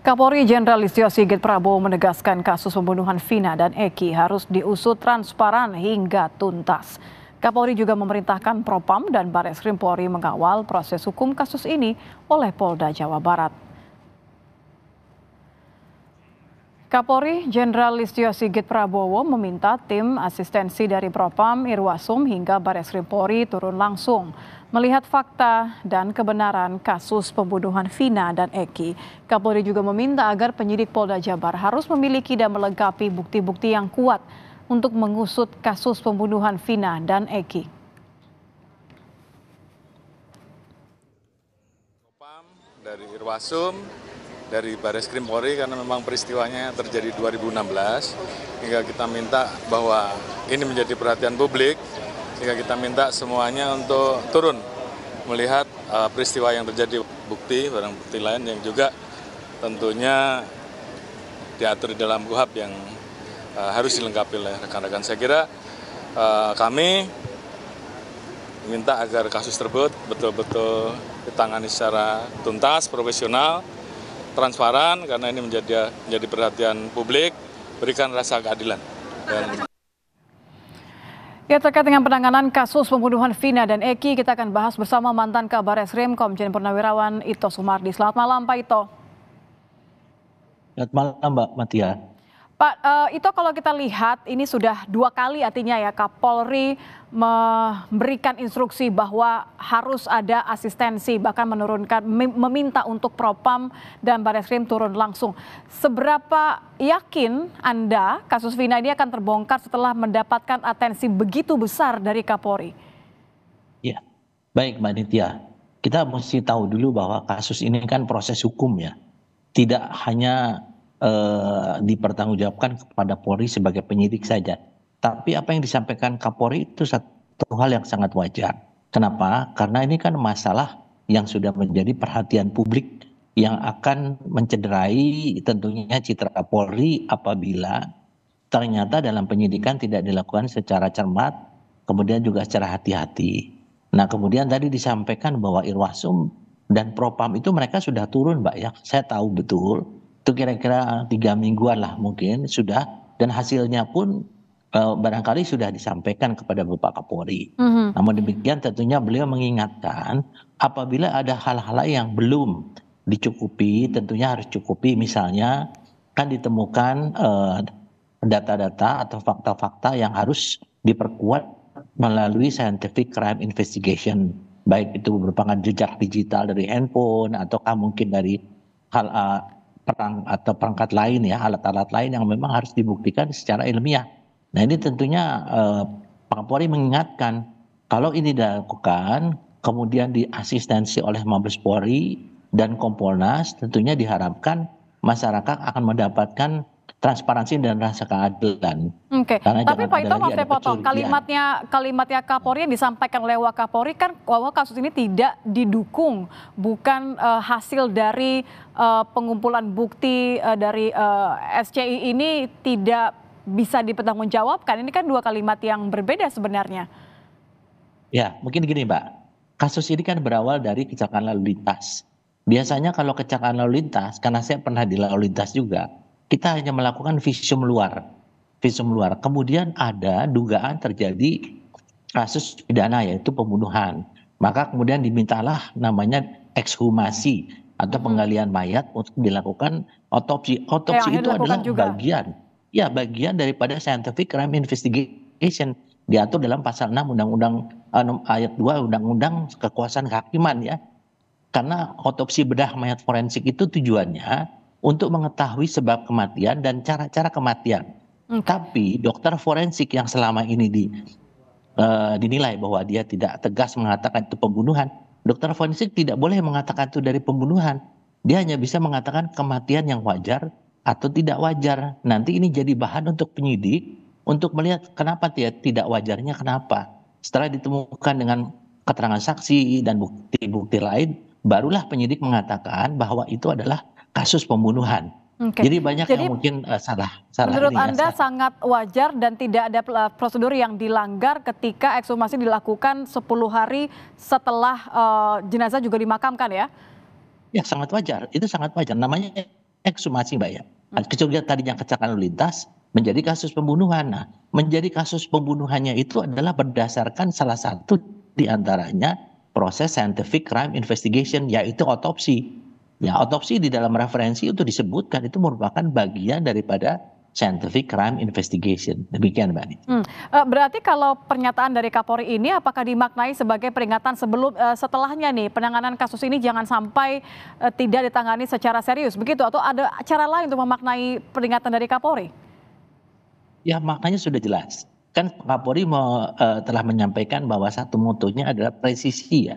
Kapolri Jenderal Listio Sigit Prabowo menegaskan kasus pembunuhan Vina dan Eki harus diusut transparan hingga tuntas. Kapolri juga memerintahkan Propam dan Bareskrim Polri mengawal proses hukum kasus ini oleh Polda Jawa Barat. Kapolri Jenderal Listio Sigit Prabowo meminta tim asistensi dari Propam, Irwasum hingga Bareskrim Polri turun langsung melihat fakta dan kebenaran kasus pembunuhan Vina dan Eki. Kapolri juga meminta agar penyidik Polda Jabar harus memiliki dan melengkapi bukti-bukti yang kuat untuk mengusut kasus pembunuhan Vina dan Eki. Propam dari Irwasum, dari Bareskrim Polri karena memang peristiwanya terjadi 2016, hingga kita minta bahwa ini menjadi perhatian publik, sehingga kita minta semuanya untuk turun melihat peristiwa yang terjadi, barang bukti lain yang juga tentunya diatur di dalam KUHP yang harus dilengkapi oleh rekan-rekan. Saya kira kami minta agar kasus tersebut betul-betul ditangani secara tuntas, profesional, transparan, karena ini menjadi perhatian publik, berikan rasa keadilan. Ya, terkait dengan penanganan kasus pembunuhan Vina dan Eki, kita akan bahas bersama mantan Kabar Eskrim Komjen Purnawirawan Ito Sumardi. Selamat malam, Pak Ito. Selamat malam, Mbak Matia. Pak Ito, kalau kita lihat ini sudah 2 kali artinya ya Kapolri memberikan instruksi bahwa harus ada asistensi, bahkan meminta untuk Propam dan Bareskrim turun langsung. Seberapa yakin Anda kasus Vina ini akan terbongkar setelah mendapatkan atensi begitu besar dari Kapolri? Ya, baik Mbak Nitya. Kita mesti tahu dulu bahwa kasus ini kan proses hukum ya. Tidak hanya dipertanggungjawabkan kepada Polri sebagai penyidik saja. Tapi apa yang disampaikan Kapolri itu satu hal yang sangat wajar. Kenapa? Karena ini kan masalah yang sudah menjadi perhatian publik yang akan mencederai tentunya citra Polri apabila ternyata dalam penyidikan tidak dilakukan secara cermat, kemudian juga secara hati-hati. Nah, kemudian tadi disampaikan bahwa Irwasum dan Propam itu mereka sudah turun, Mbak ya. Saya tahu betul. Itu kira-kira 3 mingguan lah mungkin sudah, dan hasilnya pun barangkali sudah disampaikan kepada Bapak Kapolri. Namun demikian tentunya beliau mengingatkan apabila ada hal-hal yang belum dicukupi, tentunya harus cukupi, misalnya kan ditemukan data-data atau fakta-fakta yang harus diperkuat melalui scientific crime investigation, baik itu merupakan jejak digital dari handphone ataukah mungkin dari hal perangkat lain ya, alat-alat lain yang memang harus dibuktikan secara ilmiah. Nah, ini tentunya Pak Kapolri mengingatkan kalau ini dilakukan kemudian diasistensi oleh Mabes Polri dan Kompolnas, tentunya diharapkan masyarakat akan mendapatkan transparansi dan rasa keadilan. Oke, tapi Pak Ito, maaf saya potong, kalimatnya Kapolri yang disampaikan oleh Wakapolri kan bahwa kasus ini tidak didukung, bukan hasil dari pengumpulan bukti dari SCI ini tidak bisa dipertanggungjawabkan. Ini kan 2 kalimat yang berbeda sebenarnya. Ya, mungkin gini Mbak, kasus ini kan berawal dari kecelakaan lalu lintas. Biasanya kalau kecelakaan lalu lintas, karena saya pernah di lalu lintas juga, kita hanya melakukan visum luar. Kemudian ada dugaan terjadi kasus pidana yaitu pembunuhan. Maka kemudian dimintalah namanya ekshumasi atau penggalian mayat untuk dilakukan otopsi. Otopsi itu adalah bagian daripada scientific crime investigation, diatur dalam pasal 6 Undang-Undang ayat 2 Undang-Undang Kekuasaan Kehakiman ya. Karena otopsi bedah mayat forensik itu tujuannya untuk mengetahui sebab kematian dan cara-cara kematian. Tapi dokter forensik yang selama ini dinilai bahwa dia tidak tegas mengatakan itu pembunuhan, dokter forensik tidak boleh mengatakan itu dari pembunuhan. Dia hanya bisa mengatakan kematian yang wajar atau tidak wajar. Nanti ini jadi bahan untuk penyidik untuk melihat kenapa dia tidak wajarnya kenapa. Setelah ditemukan dengan keterangan saksi dan bukti-bukti lain, barulah penyidik mengatakan bahwa itu adalah kasus pembunuhan. Jadi banyak yang mungkin salah. Menurut Anda sangat wajar dan tidak ada prosedur yang dilanggar ketika ekshumasi dilakukan 10 hari setelah jenazah juga dimakamkan ya? Ya sangat wajar, itu sangat wajar. Namanya ekshumasi, Mbak ya. Kecurigaan tadinya kecelakaan lalu lintas menjadi kasus pembunuhan. Nah, menjadi kasus pembunuhannya itu adalah berdasarkan salah satu di antaranya proses scientific crime investigation, yaitu otopsi. Ya, otopsi di dalam referensi itu disebutkan itu merupakan bagian daripada scientific crime investigation. Demikian, Mbak Nini. Berarti kalau pernyataan dari Kapolri ini apakah dimaknai sebagai peringatan setelahnya nih penanganan kasus ini jangan sampai tidak ditangani secara serius begitu, atau ada cara lain untuk memaknai peringatan dari Kapolri? Ya, maknanya sudah jelas. Kan Kapolri telah menyampaikan bahwa satu motonya adalah presisi ya.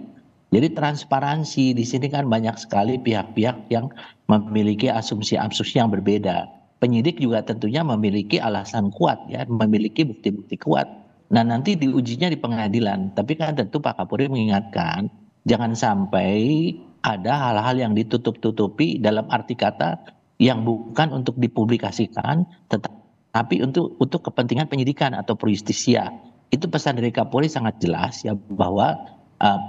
Jadi transparansi di sini kan banyak sekali pihak-pihak yang memiliki asumsi-asumsi yang berbeda. Penyidik juga tentunya memiliki alasan kuat ya, memiliki bukti-bukti kuat. Nah, nanti diujinya di pengadilan. Tapi kan tentu Pak Kapolri mengingatkan jangan sampai ada hal-hal yang ditutup-tutupi dalam arti kata yang bukan untuk dipublikasikan, tetapi untuk kepentingan penyidikan atau pro-justisia. Itu pesan dari Kapolri sangat jelas ya, bahwa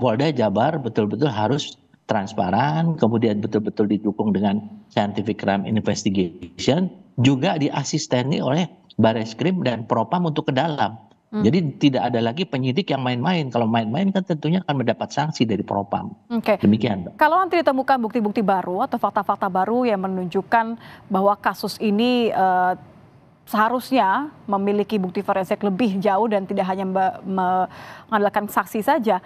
Polda Jabar betul-betul harus transparan, kemudian betul-betul didukung dengan scientific crime investigation, juga diasisteni oleh Bareskrim dan Propam untuk ke dalam. Jadi tidak ada lagi penyidik yang main-main. Kalau main-main kan tentunya akan mendapat sanksi dari Propam. Oke. Demikian, Mbak. Kalau nanti ditemukan bukti-bukti baru atau fakta-fakta baru yang menunjukkan bahwa kasus ini seharusnya memiliki bukti forensik lebih jauh dan tidak hanya mengandalkan saksi saja,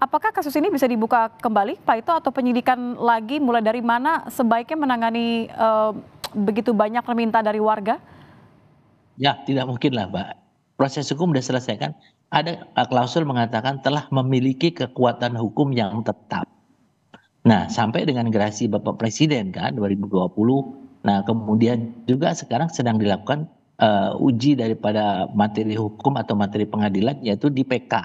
apakah kasus ini bisa dibuka kembali, Pak Ito, atau penyidikan lagi mulai dari mana sebaiknya menangani begitu banyak permintaan dari warga? Ya, tidak mungkin lah, Mbak. Proses hukum sudah selesai kan. Ada klausul mengatakan telah memiliki kekuatan hukum yang tetap. Nah, sampai dengan gerasi Bapak Presiden kan 2020. Nah, kemudian juga sekarang sedang dilakukan uji daripada materi hukum atau materi pengadilan, yaitu di PK.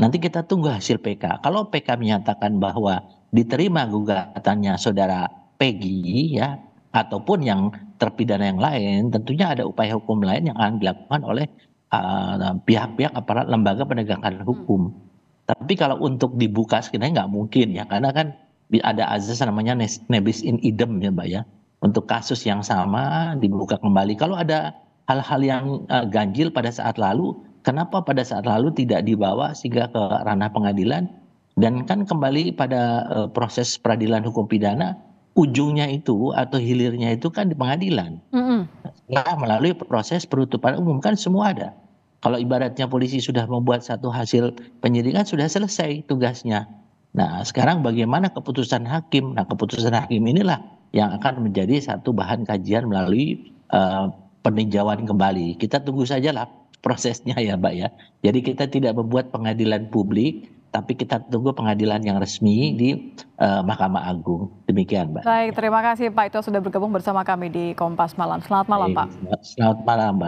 Nanti kita tunggu hasil PK. Kalau PK menyatakan bahwa diterima gugatannya saudara Peggy ya, ataupun yang terpidana yang lain, tentunya ada upaya hukum lain yang akan dilakukan oleh pihak-pihak aparat lembaga penegakan hukum. Tapi kalau untuk dibuka sebenarnya nggak mungkin ya, karena kan ada azas namanya nebis in idem ya, Mbak ya. Untuk kasus yang sama dibuka kembali. Kalau ada hal-hal yang ganjil pada saat lalu, kenapa pada saat lalu tidak dibawa sehingga ke ranah pengadilan? Dan kan kembali pada proses peradilan hukum pidana, ujungnya itu atau hilirnya itu kan di pengadilan. Nah, melalui proses penutupan umum kan semua ada. Kalau ibaratnya polisi sudah membuat satu hasil penyidikan, sudah selesai tugasnya. Nah, sekarang bagaimana keputusan hakim? Nah, keputusan hakim inilah yang akan menjadi satu bahan kajian melalui peninjauan kembali. Kita tunggu sajalah prosesnya ya, Mbak ya. Jadi kita tidak membuat pengadilan publik, tapi kita tunggu pengadilan yang resmi di Mahkamah Agung. Demikian, Mbak. Baik, terima kasih Pak Ito sudah bergabung bersama kami di Kompas Malam. Selamat malam, Pak. Selamat malam, Mbak.